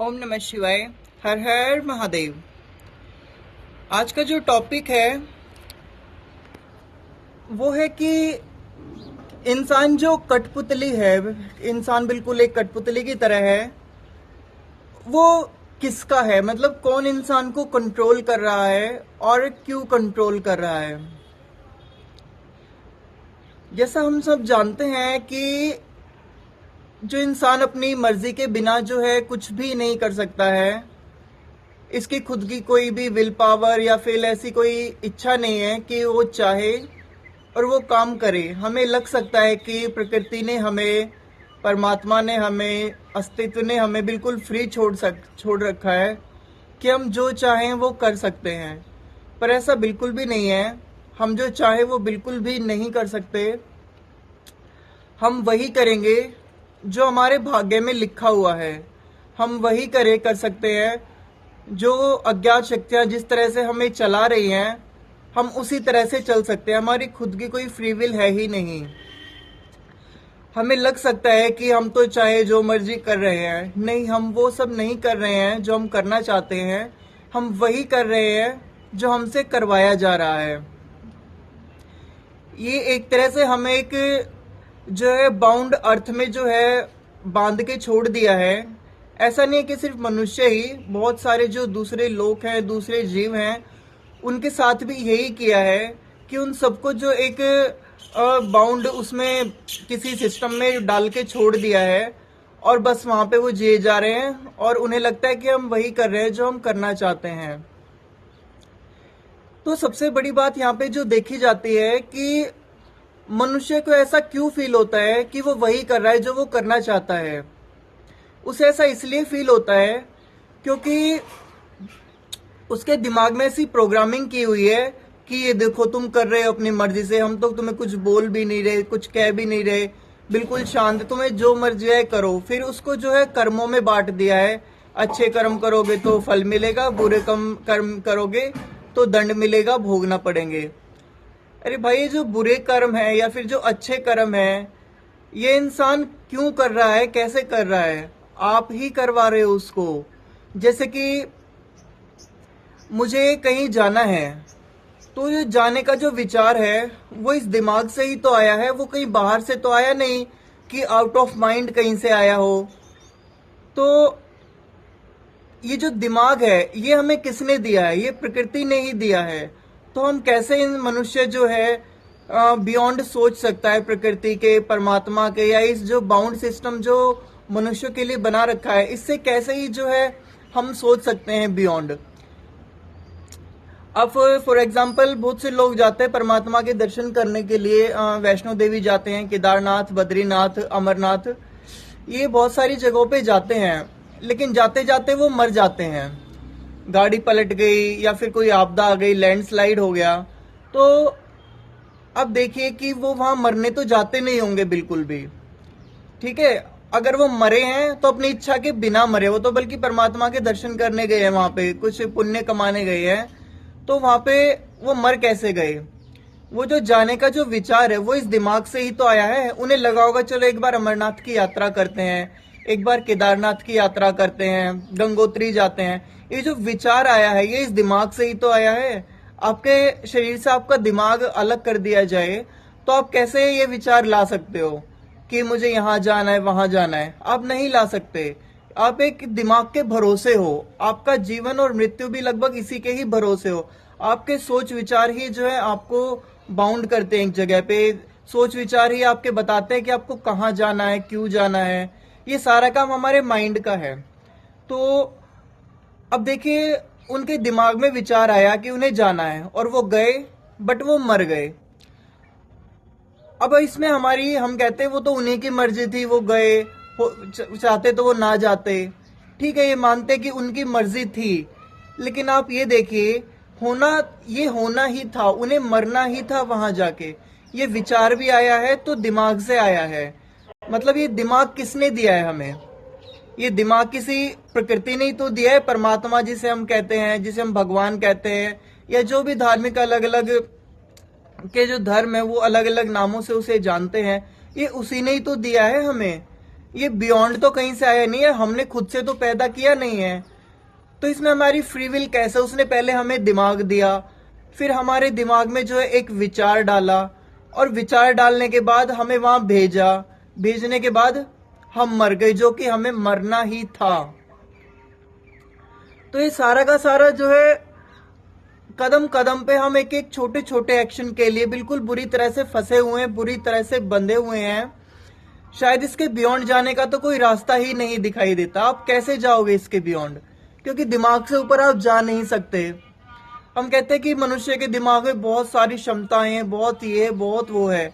ओम नमः शिवाय। हर हर महादेव। आज का जो टॉपिक है वो है कि इंसान जो कठपुतली है, इंसान बिल्कुल एक कठपुतली की तरह है। वो किसका है, मतलब कौन इंसान को कंट्रोल कर रहा है और क्यों कंट्रोल कर रहा है। जैसा हम सब जानते हैं कि जो इंसान अपनी मर्जी के बिना जो है कुछ भी नहीं कर सकता है। इसकी खुद की कोई भी विल पावर या फिर ऐसी कोई इच्छा नहीं है कि वो चाहे और वो काम करे। हमें लग सकता है कि प्रकृति ने हमें, परमात्मा ने हमें, अस्तित्व ने हमें बिल्कुल फ्री छोड़ रखा है कि हम जो चाहें वो कर सकते हैं, पर ऐसा बिल्कुल भी नहीं है। हम जो चाहें वो बिल्कुल भी नहीं कर सकते। हम वही करेंगे जो हमारे भाग्य में लिखा हुआ है। हम वही कर सकते हैं जो अज्ञात शक्तियां जिस तरह से हमें चला रही हैं, हम उसी तरह से चल सकते हैं। हमारी खुद की कोई फ्री विल है ही नहीं। हमें लग सकता है कि हम तो चाहे जो मर्जी कर रहे हैं, नहीं, हम वो सब नहीं कर रहे हैं जो हम करना चाहते हैं। हम वही कर रहे हैं जो हमसे करवाया जा रहा है। ये एक तरह से हमें एक जो है बाउंड अर्थ में जो है बांध के छोड़ दिया है। ऐसा नहीं है कि सिर्फ मनुष्य ही, बहुत सारे जो दूसरे लोग हैं, दूसरे जीव हैं, उनके साथ भी यही किया है कि उन सबको जो एक बाउंड उसमें किसी सिस्टम में डाल के छोड़ दिया है और बस वहां पे वो जिए जा रहे हैं और उन्हें लगता है कि हम वही कर रहे हैं जो हम करना चाहते हैं। तो सबसे बड़ी बात यहाँ पे जो देखी जाती है कि मनुष्य को ऐसा क्यों फील होता है कि वो वही कर रहा है जो वो करना चाहता है। उसे ऐसा इसलिए फील होता है क्योंकि उसके दिमाग में ऐसी प्रोग्रामिंग की हुई है कि ये देखो तुम कर रहे हो अपनी मर्जी से, हम तो तुम्हें कुछ बोल भी नहीं रहे, कुछ कह भी नहीं रहे, बिल्कुल शांत, तुम्हें जो मर्जी है करो। फिर उसको जो है कर्मों में बांट दिया है। अच्छे कर्म करोगे तो फल मिलेगा, बुरे कर्म करोगे तो दंड मिलेगा, भोगना पड़ेंगे। अरे भाई, ये जो बुरे कर्म है या फिर जो अच्छे कर्म है, ये इंसान क्यों कर रहा है, कैसे कर रहा है? आप ही करवा रहे हो उसको। जैसे कि मुझे कहीं जाना है, तो ये जाने का जो विचार है वो इस दिमाग से ही तो आया है, वो कहीं बाहर से तो आया नहीं कि आउट ऑफ माइंड कहीं से आया हो। तो ये जो दिमाग है ये हमें किसने दिया है? ये प्रकृति ने ही दिया है। तो हम कैसे इन मनुष्य जो है बियॉन्ड सोच सकता है प्रकृति के, परमात्मा के, या इस जो बाउंड सिस्टम जो मनुष्य के लिए बना रखा है, इससे कैसे ही जो है हम सोच सकते हैं बियॉन्ड। अब फॉर एग्जाम्पल बहुत से लोग जाते हैं परमात्मा के दर्शन करने के लिए, वैष्णो देवी जाते हैं, केदारनाथ, बद्रीनाथ, अमरनाथ, ये बहुत सारी जगहों पे जाते हैं। लेकिन जाते जाते वो मर जाते हैं। गाड़ी पलट गई या फिर कोई आपदा आ गई, लैंडस्लाइड हो गया, तो अब देखिए कि वो वहां मरने तो जाते नहीं होंगे बिल्कुल भी। ठीक है, अगर वो मरे हैं तो अपनी इच्छा के बिना मरे, वो तो बल्कि परमात्मा के दर्शन करने गए हैं, वहां पे कुछ पुण्य कमाने गए हैं। तो वहां पे वो मर कैसे गए? वो जो जाने का जो विचार है वो इस दिमाग से ही तो आया है। उन्हें लगा होगा चलो एक बार अमरनाथ की यात्रा करते हैं, एक बार केदारनाथ की यात्रा करते हैं, गंगोत्री जाते हैं। ये जो विचार आया है ये इस दिमाग से ही तो आया है। आपके शरीर से आपका दिमाग अलग कर दिया जाए तो आप कैसे ये विचार ला सकते हो कि मुझे यहाँ जाना है, वहां जाना है? आप नहीं ला सकते। आप एक दिमाग के भरोसे हो। आपका जीवन और मृत्यु भी लगभग इसी के ही भरोसे हो। आपके सोच विचार ही जो है आपको बाउंड करते हैं एक जगह पे। सोच विचार ही आपके बताते हैं कि आपको कहाँ जाना है, क्यों जाना है। ये सारा काम हमारे माइंड का है। तो अब देखिए, उनके दिमाग में विचार आया कि उन्हें जाना है और वो गए, बट वो मर गए। अब इसमें हमारी, हम कहते हैं वो तो उन्हीं की मर्जी थी, वो गए, चाहते तो वो ना जाते। ठीक है, ये मानते कि उनकी मर्जी थी, लेकिन आप ये देखिए, होना ही था, उन्हें मरना ही था वहां जाके। ये विचार भी आया है तो दिमाग से आया है। मतलब ये दिमाग किसने दिया है हमें? ये दिमाग किसी प्रकृति ने ही तो दिया है। परमात्मा जिसे हम कहते हैं, जिसे हम भगवान कहते हैं, या जो भी धार्मिक अलग अलग के जो धर्म है वो अलग अलग नामों से उसे जानते हैं, ये उसी ने ही तो दिया है हमें। ये बियॉन्ड तो कहीं से आया नहीं है, हमने खुद से तो पैदा किया नहीं है। तो इसमें हमारी फ्री विल कैसे? उसने पहले हमें दिमाग दिया, फिर हमारे दिमाग में जो है एक विचार डाला, और विचार डालने के बाद हमें वहां भेजा, भेजने के बाद हम मर गए, जो कि हमें मरना ही था। तो ये सारा का सारा जो है कदम कदम पे हम एक एक छोटे छोटे एक्शन के लिए बिल्कुल बुरी तरह से फंसे हुए हैं, बुरी तरह से बंधे हुए हैं। शायद इसके बियॉन्ड जाने का तो कोई रास्ता ही नहीं दिखाई देता। आप कैसे जाओगे इसके बियॉन्ड? क्योंकि दिमाग से ऊपर आप जा नहीं सकते। हम कहते हैं कि मनुष्य के दिमाग में बहुत सारी क्षमताएं हैं, बहुत ये बहुत वो है।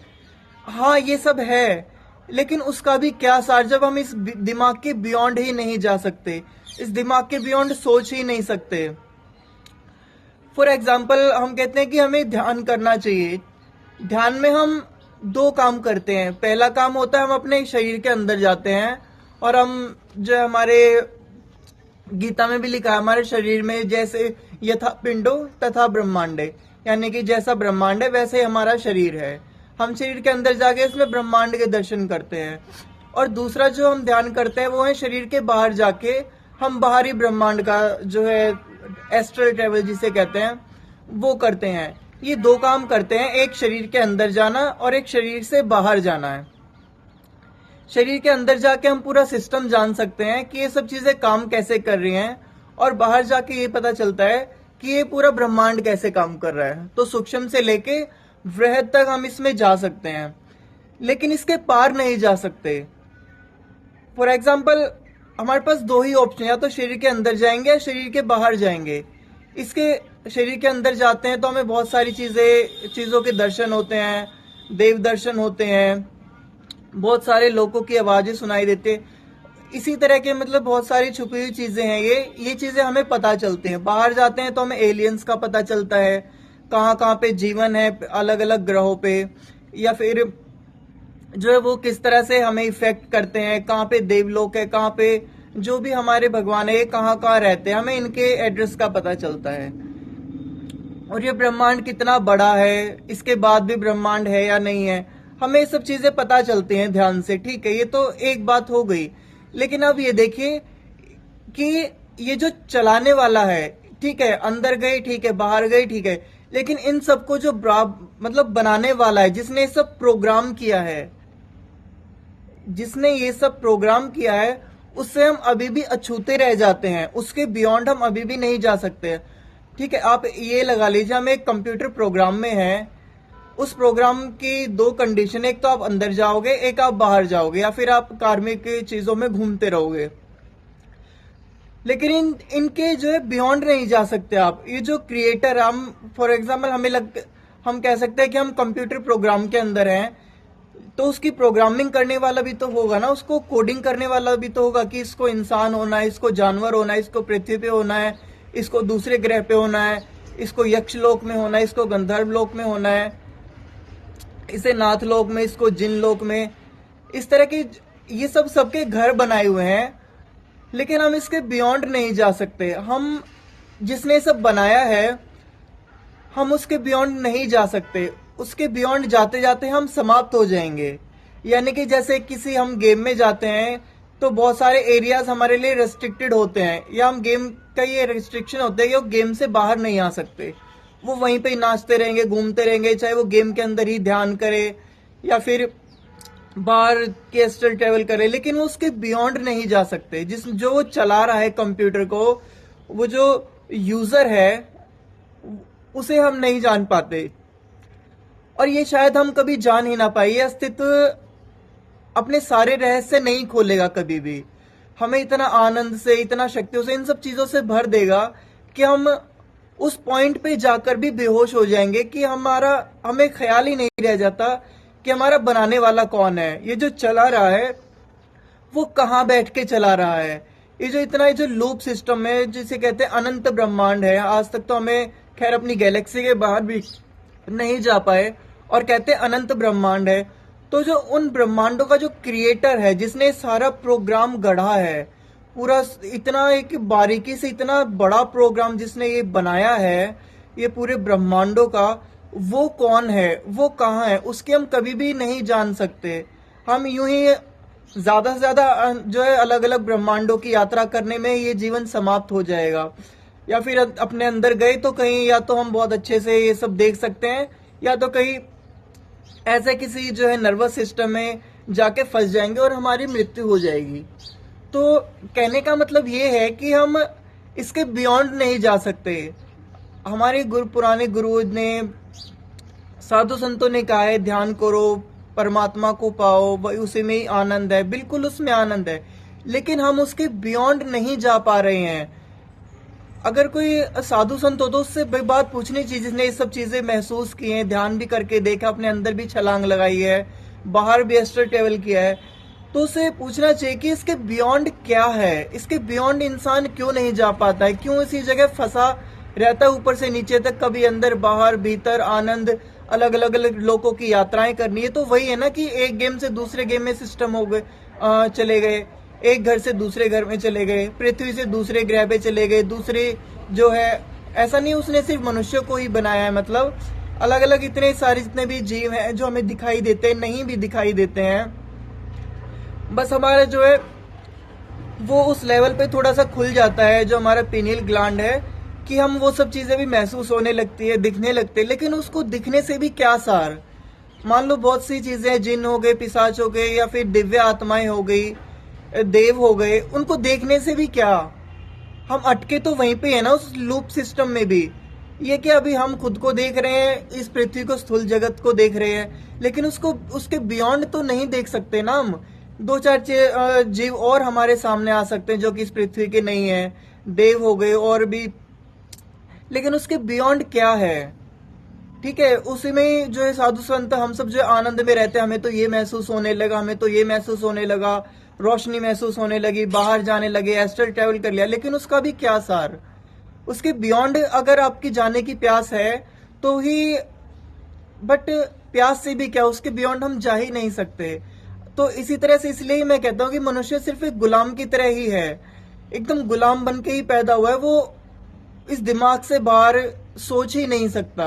हाँ, ये सब है, लेकिन उसका भी क्या सार जब हम इस दिमाग के बियॉन्ड ही नहीं जा सकते, इस दिमाग के बियॉन्ड सोच ही नहीं सकते। फॉर एग्जाम्पल, हम कहते हैं कि हमें ध्यान करना चाहिए। ध्यान में हम दो काम करते हैं। पहला काम होता है हम अपने शरीर के अंदर जाते हैं, और हम जो हमारे गीता में भी लिखा है, हमारे शरीर में जैसे यथा पिंडो तथा ब्रह्मांडे, यानी कि जैसा ब्रह्मांड है वैसे ही हमारा शरीर है। हम शरीर के अंदर जाके इसमें ब्रह्मांड के दर्शन करते हैं। और दूसरा जो हम ध्यान करते हैं वो है शरीर के बाहर जाके हम बाहरी ब्रह्मांड का जो है एस्ट्रल ट्रेवल जिसे कहते हैं वो करते हैं। ये दो काम करते हैं, एक शरीर के अंदर जाना और एक शरीर से बाहर जाना है। शरीर के अंदर जाके हम पूरा सिस्टम जान सकते हैं कि ये सब चीजें काम कैसे कर रही हैं, और बाहर जाके ये पता चलता है कि ये पूरा ब्रह्मांड कैसे काम कर रहा है। तो सूक्ष्म से लेके वृहद तक हम इसमें जा सकते हैं, लेकिन इसके पार नहीं जा सकते। फॉर एग्जाम्पल, हमारे पास दो ही ऑप्शन, या तो शरीर के अंदर जाएंगे या शरीर के बाहर जाएंगे। इसके शरीर के अंदर जाते हैं तो हमें बहुत सारी चीजों के दर्शन होते हैं, देव दर्शन होते हैं, बहुत सारे लोगों की आवाजें सुनाई देती है। इसी तरह के मतलब बहुत सारी छुपी हुई चीजें हैं। ये चीजें हमें पता चलती हैं। बाहर जाते हैं तो हमें एलियंस का पता चलता है, कहाँ कहाँ पे जीवन है अलग अलग ग्रहों पे, या फिर जो है वो किस तरह से हमें इफेक्ट करते हैं, कहाँ पे देवलोक है, कहाँ पे जो भी हमारे भगवान है कहाँ कहाँ रहते हैं, हमें इनके एड्रेस का पता चलता है। और ये ब्रह्मांड कितना बड़ा है, इसके बाद भी ब्रह्मांड है या नहीं है, हमें ये सब चीजें पता चलती हैं ध्यान से। ठीक है, ये तो एक बात हो गई। लेकिन अब ये देखिए कि ये जो चलाने वाला है, ठीक है, अंदर गई ठीक है, बाहर गई ठीक है, लेकिन इन सबको जो मतलब बनाने वाला है, जिसने ये सब प्रोग्राम किया है, जिसने ये सब प्रोग्राम किया है, उससे हम अभी भी अछूते रह जाते हैं। उसके बियॉन्ड हम अभी भी नहीं जा सकते। ठीक है, आप ये लगा लीजिए हम एक कंप्यूटर प्रोग्राम में हैं। उस प्रोग्राम की दो कंडीशन, एक तो आप अंदर जाओगे, एक आप बाहर जाओगे, या फिर आप कार्मिक चीजों में घूमते रहोगे। लेकिन इनके जो है बियॉन्ड नहीं जा सकते आप। ये जो क्रिएटर, हम फॉर एग्जाम्पल हम कह सकते हैं कि हम कंप्यूटर प्रोग्राम के अंदर हैं, तो उसकी प्रोग्रामिंग करने वाला भी तो होगा ना, उसको कोडिंग करने वाला भी तो होगा कि इसको इंसान होना है, इसको जानवर होना है, इसको पृथ्वी पे होना है, इसको दूसरे ग्रह पे होना है, इसको यक्ष लोक में होना है, इसको गंधर्व लोक में होना है, इसे नाथ लोक में, इसको जिन लोक में। इस तरह के ये सब सबके घर बनाए हुए हैं, लेकिन हम इसके बियॉन्ड नहीं जा सकते। हम जिसने सब बनाया है हम उसके बियॉन्ड नहीं जा सकते। उसके बियॉन्ड जाते जाते हम समाप्त हो जाएंगे। यानी कि जैसे किसी हम गेम में जाते हैं तो बहुत सारे एरियाज हमारे लिए रेस्ट्रिक्टेड होते हैं, या हम गेम का ये रेस्ट्रिक्शन होता है कि वो गेम से बाहर नहीं आ सकते। वो वहीं पे ही नाचते रहेंगे, घूमते रहेंगे, चाहे वो गेम के अंदर ही ध्यान करे या फिर बाहर के एस्ट्रल ट्रेवल करे, लेकिन वो उसके बियॉन्ड नहीं जा सकते। जो वो चला रहा है कंप्यूटर को, वो जो यूजर है उसे हम नहीं जान पाते, और ये शायद हम कभी जान ही ना पाए। ये अस्तित्व अपने सारे रहस्य नहीं खोलेगा कभी भी। हमें इतना आनंद से, इतना शक्तियों से, इन सब चीजों से भर देगा कि हम उस पॉइंट पे जाकर भी बेहोश हो जाएंगे कि हमें ख्याल ही नहीं रह जाता कि हमारा बनाने वाला कौन है, ये जो चला रहा है वो कहाँ बैठ के चला रहा है। ये जो लूप सिस्टम है जिसे कहते हैं अनंत ब्रह्मांड है, आज तक तो हमें खैर अपनी गैलेक्सी के बाहर भी नहीं जा पाए, और कहते हैं अनंत ब्रह्मांड है। तो जो उन ब्रह्मांडों का जो क्रिएटर है, जिसने सारा प्रोग्राम गढ़ा है, पूरा इतना एक बारीकी से इतना बड़ा प्रोग्राम जिसने ये बनाया है, ये पूरे ब्रह्मांडों का, वो कौन है, वो कहाँ है, उसके हम कभी भी नहीं जान सकते। हम यूं ही ज्यादा से ज्यादा जो है अलग अलग ब्रह्मांडों की यात्रा करने में ये जीवन समाप्त हो जाएगा। या फिर अपने अंदर गए तो कहीं या तो हम बहुत अच्छे से ये सब देख सकते हैं, या तो कहीं ऐसे किसी जो है नर्वस सिस्टम में जाके फंस जाएंगे और हमारी मृत्यु हो जाएगी। तो कहने का मतलब ये है कि हम इसके बियॉन्ड नहीं जा सकते। हमारे पुराने गुरु ने, साधु संतों ने कहा है ध्यान करो, परमात्मा को पाओ, वही उसी में ही आनंद है, बिल्कुल उसमें आनंद है, लेकिन हम उसके बियॉन्ड नहीं जा पा रहे हैं। अगर कोई साधु संत हो तो उससे बात पूछनी चाहिए जिसने ये सब चीजें महसूस की हैं, ध्यान भी करके देखा, अपने अंदर भी छलांग लगाई है, बाहर भी एस्ट्रल ट्रेवल किया है, तो उसे पूछना चाहिए कि इसके बियॉन्ड क्या है, इसके बियॉन्ड इंसान क्यों नहीं जा पाता है, क्यों इसी जगह फंसा रहता है ऊपर से नीचे तक, कभी अंदर बाहर भीतर आनंद, अलग अलग लोगों की यात्राएं करनी है। तो वही है ना कि एक गेम से दूसरे गेम में सिस्टम हो गए, चले गए, एक घर से दूसरे घर में चले गए, पृथ्वी से दूसरे ग्रह पे चले गए, दूसरे जो है, ऐसा नहीं उसने सिर्फ मनुष्य को ही बनाया है, मतलब अलग अलग इतने सारे जितने भी जीव हैं जो हमें दिखाई देते हैं, नहीं भी दिखाई देते हैं, बस हमारा जो है वो उस लेवल पे थोड़ा सा खुल जाता है जो हमारा पीनियल ग्लैंड है, कि हम वो सब चीजें भी महसूस होने लगती है, दिखने लगते हैं। लेकिन उसको दिखने से भी क्या सार, मान लो बहुत सी चीजें, जिन हो गए, पिशाच हो गए, या फिर दिव्य आत्माएं हो गई, देव हो गए, उनको देखने से भी क्या, हम अटके तो वहीं पे है ना उस लूप सिस्टम में भी। ये कि अभी हम खुद को देख रहे हैं, इस पृथ्वी को, स्थूल जगत को देख रहे हैं, लेकिन उसको, उसके बियॉन्ड तो नहीं देख सकते ना हम। दो चार जीव और हमारे सामने आ सकते हैं जो कि इस पृथ्वी के नहीं है, देव हो गए और भी, लेकिन उसके बियॉन्ड क्या है। ठीक है, उसी में जो है साधु संत, हम सब जो आनंद में रहते हैं, हमें तो ये महसूस होने लगा, हमें तो ये महसूस होने लगा, रोशनी महसूस होने लगी, बाहर जाने लगे, एस्ट्रल ट्रेवल कर लिया, लेकिन उसका भी क्या सार, उसके बियॉन्ड अगर आपकी जाने की प्यास है तो ही, बट प्यास से भी क्या, उसके बियॉन्ड हम जा ही नहीं सकते। तो इसी तरह से, इसलिए मैं कहता हूँ कि मनुष्य सिर्फ एक गुलाम की तरह ही है, एकदम गुलाम बन के ही पैदा हुआ है, वो इस दिमाग से बाहर सोच ही नहीं सकता।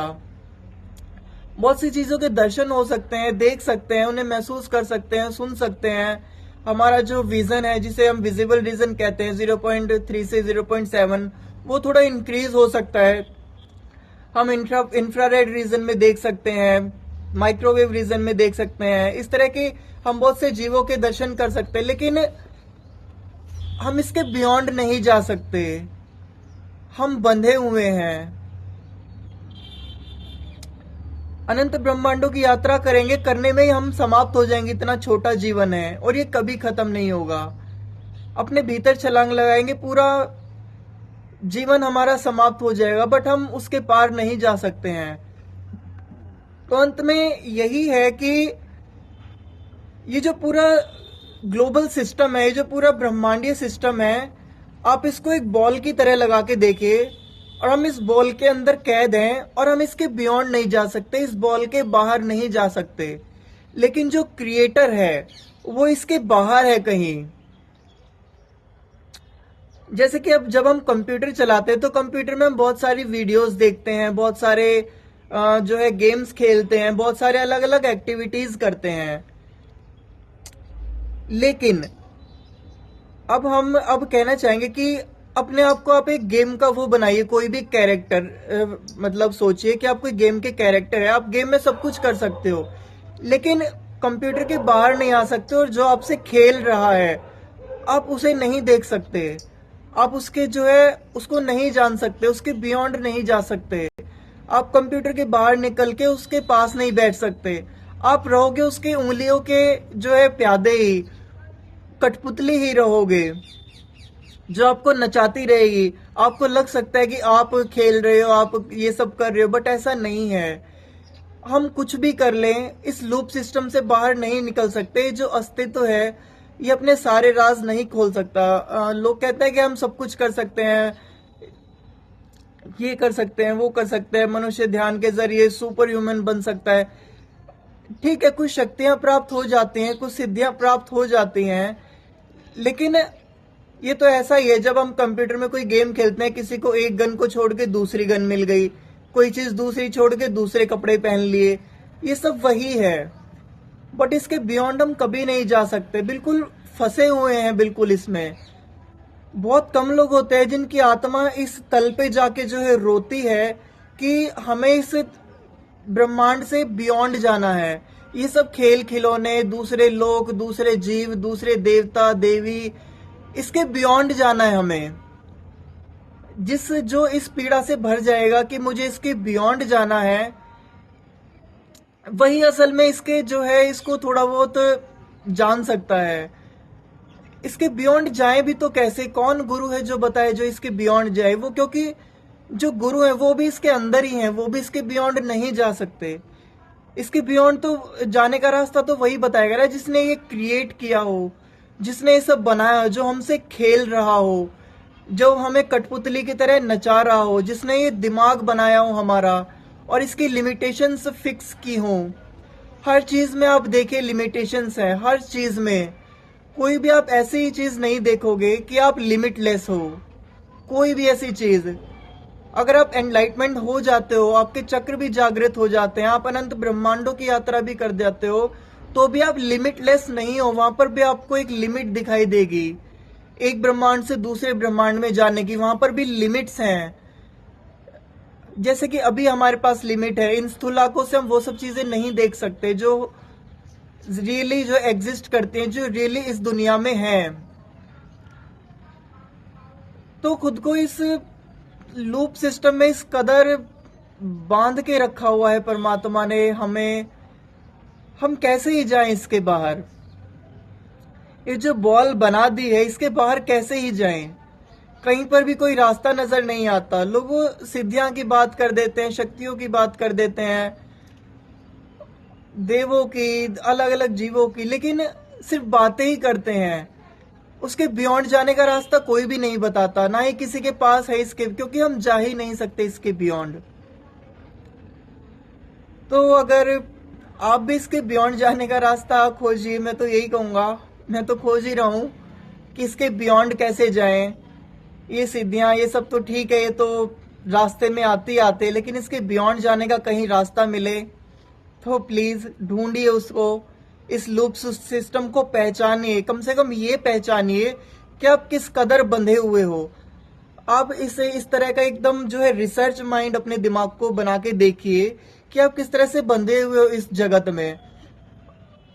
बहुत सी चीजों के दर्शन हो सकते हैं, देख सकते हैं, उन्हें महसूस कर सकते हैं, सुन सकते हैं। हमारा जो विजन है, जिसे हम विजिबल रीजन कहते हैं, 0.3 से 0.7, वो थोड़ा इंक्रीज हो सकता है। हम इंफ्रारेड रीजन में देख सकते हैं, माइक्रोवेव रीजन में देख सकते हैं, इस तरह के हम बहुत से जीवों के दर्शन कर सकते हैं, लेकिन हम इसके बियॉन्ड नहीं जा सकते, हम बंधे हुए हैं। अनंत ब्रह्मांडों की यात्रा करेंगे, करने में ही हम समाप्त हो जाएंगे, इतना छोटा जीवन है और ये कभी खत्म नहीं होगा। अपने भीतर छलांग लगाएंगे, पूरा जीवन हमारा समाप्त हो जाएगा, बट हम उसके पार नहीं जा सकते हैं। तो अंत में यही है कि ये जो पूरा ग्लोबल सिस्टम है, ये जो पूरा ब्रह्मांडीय सिस्टम है, आप इसको एक बॉल की तरह लगा के देखिए, और हम इस बॉल के अंदर कैद हैं और हम इसके बियॉन्ड नहीं जा सकते, इस बॉल के बाहर नहीं जा सकते। लेकिन जो क्रिएटर है वो इसके बाहर है कहीं। जैसे कि अब जब हम कंप्यूटर चलाते हैं तो कंप्यूटर में हम बहुत सारी वीडियोस देखते हैं, बहुत सारे जो है गेम्स खेलते हैं, बहुत सारे अलग अलग एक्टिविटीज करते हैं, लेकिन अब हम कहना चाहेंगे कि अपने आप को आप एक गेम का वो बनाइए, कोई भी कैरेक्टर, मतलब सोचिए कि आप कोई गेम के कैरेक्टर है, आप गेम में सब कुछ कर सकते हो, लेकिन कंप्यूटर के बाहर नहीं आ सकते, और जो आपसे खेल रहा है आप उसे नहीं देख सकते, आप उसके जो है उसको नहीं जान सकते, उसके बियॉन्ड नहीं जा सकते। आप कंप्यूटर के बाहर निकल के उसके पास नहीं बैठ सकते, आप रहोगे उसके उंगलियों के जो है प्यादे ही, कठपुतली ही रहोगे जो आपको नचाती रहेगी। आपको लग सकता है कि आप खेल रहे हो, आप ये सब कर रहे हो, बट ऐसा नहीं है। हम कुछ भी कर लें, इस लूप सिस्टम से बाहर नहीं निकल सकते। जो अस्तित्व है ये अपने सारे राज नहीं खोल सकता। लोग कहते हैं कि हम सब कुछ कर सकते हैं, ये कर सकते हैं, वो कर सकते हैं, मनुष्य ध्यान के जरिए सुपर ह्यूमन बन सकता है। ठीक है, कुछ शक्तियां प्राप्त हो जाती हैं, कुछ सिद्धियां प्राप्त हो जाती हैं, लेकिन ये तो ऐसा ही है जब हम कंप्यूटर में कोई गेम खेलते हैं, किसी को एक गन को छोड़ के दूसरी गन मिल गई, कोई चीज दूसरी छोड़ के दूसरे कपड़े पहन लिए, ये सब वही है। बट इसके बियॉन्ड हम कभी नहीं जा सकते, बिल्कुल फंसे हुए हैं बिल्कुल इसमें। बहुत कम लोग होते हैं जिनकी आत्मा इस तल पे जाके जो है रोती है कि हमें इस ब्रह्मांड से बियॉन्ड जाना है। ये सब खेल खिलौने, दूसरे लोग, दूसरे जीव, दूसरे देवता देवी, इसके बियॉन्ड जाना है हमें। जिस जो इस पीड़ा से भर जाएगा कि मुझे इसके बियॉन्ड जाना है, वही असल में इसके जो है इसको थोड़ा बहुत जान सकता है। इसके बियॉन्ड जाए भी तो कैसे? कौन गुरु है जो बताए जो इसके बियॉन्ड जाए? वो क्योंकि जो गुरु है वो भी इसके अंदर ही है, वो भी इसके बियॉन्ड नहीं जा सकते। इसके बियॉन्ड तो जाने का रास्ता तो वही बताएगा ना जिसने ये क्रिएट किया हो, जिसने ये सब बनाया हो, जो हमसे खेल रहा हो, जो हमें कठपुतली की तरह नचा रहा हो, जिसने ये दिमाग बनाया हो हमारा और इसकी लिमिटेशंस फिक्स की हो। हर चीज में आप देखिए लिमिटेशंस है, हर चीज में। कोई भी आप ऐसी ही चीज नहीं देखोगे कि आप लिमिटलेस हो, कोई भी ऐसी चीज। अगर आप एनलाइटमेंट हो जाते हो, आपके चक्र भी जागृत हो जाते हैं, आप अनंत ब्रह्मांडों की यात्रा भी कर जाते हो, तो भी आप लिमिटलेस नहीं हो। वहां पर भी आपको एक लिमिट दिखाई देगी, एक ब्रह्मांड से दूसरे ब्रह्मांड में जाने की, वहां पर भी लिमिट्स हैं। जैसे कि अभी हमारे पास लिमिट है, इन स्थूल आंखों से हम वो सब चीजें नहीं देख सकते जो रियली जो एग्जिस्ट करते हैं, जो रियली इस दुनिया में हैं। तो खुद को इस लूप सिस्टम में इस कदर बांध के रखा हुआ है परमात्मा ने हमें, हम कैसे ही जाएं इसके बाहर? ये जो बॉल बना दी है इसके बाहर कैसे ही जाएं? कहीं पर भी कोई रास्ता नजर नहीं आता। लोग सिद्धियां की बात कर देते हैं, शक्तियों की बात कर देते हैं, देवों की, अलग अलग जीवों की, लेकिन सिर्फ बातें ही करते हैं। उसके बियॉन्ड जाने का रास्ता कोई भी नहीं बताता, ना ही किसी के पास है इसके, क्योंकि हम जा ही नहीं सकते इसके बियॉन्ड। तो अगर आप भी इसके बियॉन्ड जाने का रास्ता खोजिए, मैं तो यही कहूंगा, मैं तो खोज ही रहा हूं कि इसके बियॉन्ड कैसे जाएं। ये सिद्धियां ये सब तो ठीक है, ये तो रास्ते में आते ही आते, लेकिन इसके बियॉन्ड जाने का कहीं रास्ता मिले तो प्लीज ढूंढिए उसको। इस लूप सिस्टम को पहचानिए, कम से कम ये पहचानिए कि आप किस कदर बंधे हुए हो। आप इसे इस तरह का एकदम जो है रिसर्च माइंड अपने दिमाग को बना के देखिए कि आप किस तरह से बंधे हुए हो इस जगत में।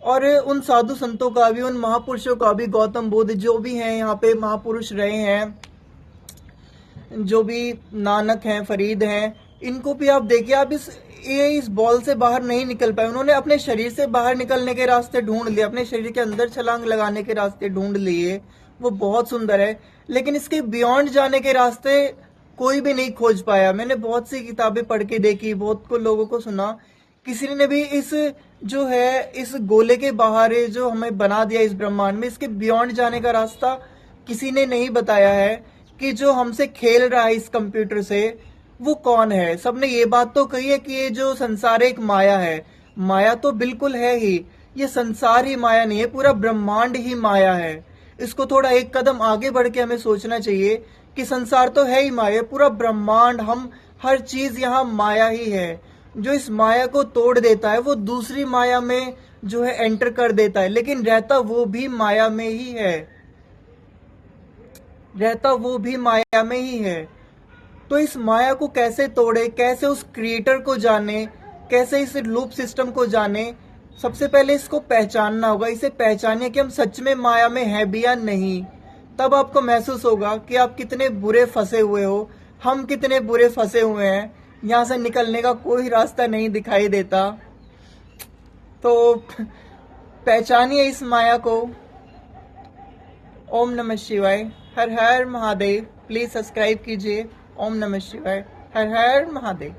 और उन साधु संतों का भी, उन महापुरुषों का भी, गौतम बुद्ध जो भी हैं यहाँ पे महापुरुष रहे हैं, जो भी नानक हैं, फरीद हैं, इनको भी आप देखिए। आप इस बॉल से बाहर नहीं निकल पाए। उन्होंने अपने शरीर से बाहर निकलने के रास्ते ढूंढ लिए, अपने शरीर के अंदर छलांग लगाने के रास्ते ढूंढ लिए, वो बहुत सुंदर है, लेकिन इसके बियॉन्ड जाने के रास्ते कोई भी नहीं खोज पाया। मैंने बहुत सी किताबें पढ़ के देखी, बहुत को लोगों को सुना, किसी ने भी इस जो है इस गोले के बाहर जो हमें बना दिया इस ब्रह्मांड में, इसके बियॉन्ड जाने का रास्ता किसी ने नहीं बताया है कि जो हमसे खेल रहा है इस कंप्यूटर से वो कौन है। सबने ये बात तो कही है कि ये जो संसार एक माया है। माया तो बिल्कुल है ही, ये संसार ही माया नहीं है, पूरा ब्रह्मांड ही माया है। इसको थोड़ा एक कदम आगे बढ़ के हमें सोचना चाहिए कि संसार तो है ही माया, पूरा ब्रह्मांड, हम हर चीज यहाँ माया ही है। जो इस माया को तोड़ देता है वो दूसरी माया में जो है एंटर कर देता है, लेकिन रहता वो भी माया में ही है, रहता वो भी माया में ही है। तो इस माया को कैसे तोड़े, कैसे उस क्रिएटर को जाने, कैसे इस लूप सिस्टम को जाने? सबसे पहले इसको पहचानना होगा। इसे पहचानिए कि हम सच में माया में हैं भी या नहीं। तब आपको महसूस होगा कि आप कितने बुरे फंसे हुए हो, हम कितने बुरे फंसे हुए हैं। यहाँ से निकलने का कोई रास्ता नहीं दिखाई देता। तो पहचानिए इस माया को। ओम नमः शिवाय, हर हर महादेव। प्लीज सब्सक्राइब कीजिए। ओम नमः शिवाय, हर हर महादेव।